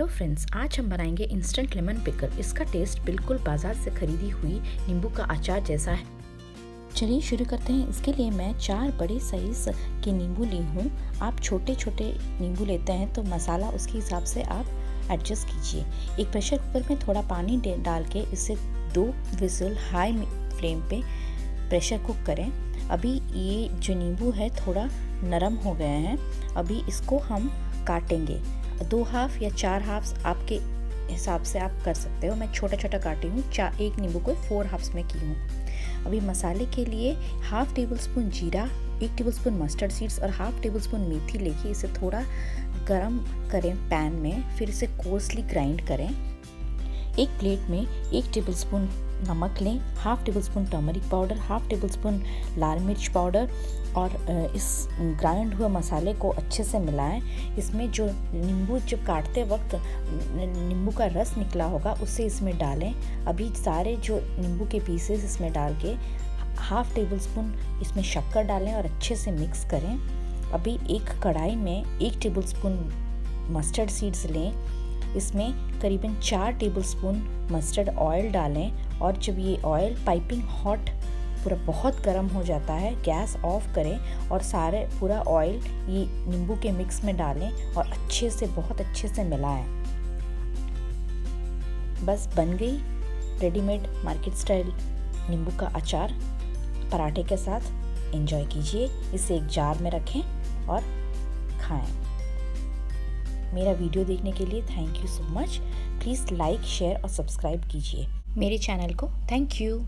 Hello friends, आज हम बनाएंगे इंस्टेंट लेमन पिकल। इसका टेस्ट बिल्कुल बाजार से खरीदी हुई नींबू का अचार जैसा है। चलिए शुरू करते हैं। इसके लिए मैं 4 बड़े साइज के नींबू ली हूँ। आप छोटे छोटे नींबू लेते हैं तो मसाला उसके हिसाब से आप एडजस्ट कीजिए। एक प्रेशर कुकर में थोड़ा पानी डाल के इसे 2 विजिल हाई फ्लेम पे प्रेशर कुक करें। अभी ये जो नींबू है थोड़ा नरम हो गए हैं। अभी इसको हम काटेंगे। 2 हाफ या 4 हाफ्स आपके हिसाब से आप कर सकते हो। मैं छोटा छोटा काटी हूँ। एक नींबू को 4 हाफ्स में की हूँ। अभी मसाले के लिए हाफ टेबल स्पून जीरा, 1 टेबल स्पून मस्टर्ड सीड्स और हाफ टेबल स्पून मेथी लेके इसे थोड़ा गरम करें पैन में। फिर इसे कोर्सली ग्राइंड करें। एक प्लेट में 1 टेबल स्पून नमक लें, half tablespoon turmeric powder, half tablespoon लाल मिर्च पाउडर और इस ग्राइंड हुए मसाले को अच्छे से मिलाएं। इसमें जो नींबू जब काटते वक्त नींबू का रस निकला होगा उसे इसमें डालें। अभी सारे जो नींबू के पीसेस इसमें डाल के हाफ टेबल स्पून इसमें शक्कर डालें और अच्छे से मिक्स करें। अभी एक कढ़ाई में 1 टेबल स्पून मस्टर्ड सीड्स लें। इसमें करीबन 4 टेबल स्पून मस्टर्ड ऑयल डालें और जब ये ऑयल पाइपिंग हॉट पूरा बहुत गर्म हो जाता है, गैस ऑफ करें और सारे पूरा ऑयल ये नींबू के मिक्स में डालें और अच्छे से बहुत अच्छे से मिलाएं। बस बन गई रेडीमेड मार्केट स्टाइल नींबू का अचार। पराठे के साथ एंजॉय कीजिए। इसे एक जार में रखें और खाएं। मेरा वीडियो देखने के लिए thank you so much. Please like, share और सब्सक्राइब कीजिए मेरे चैनल को। Thank you.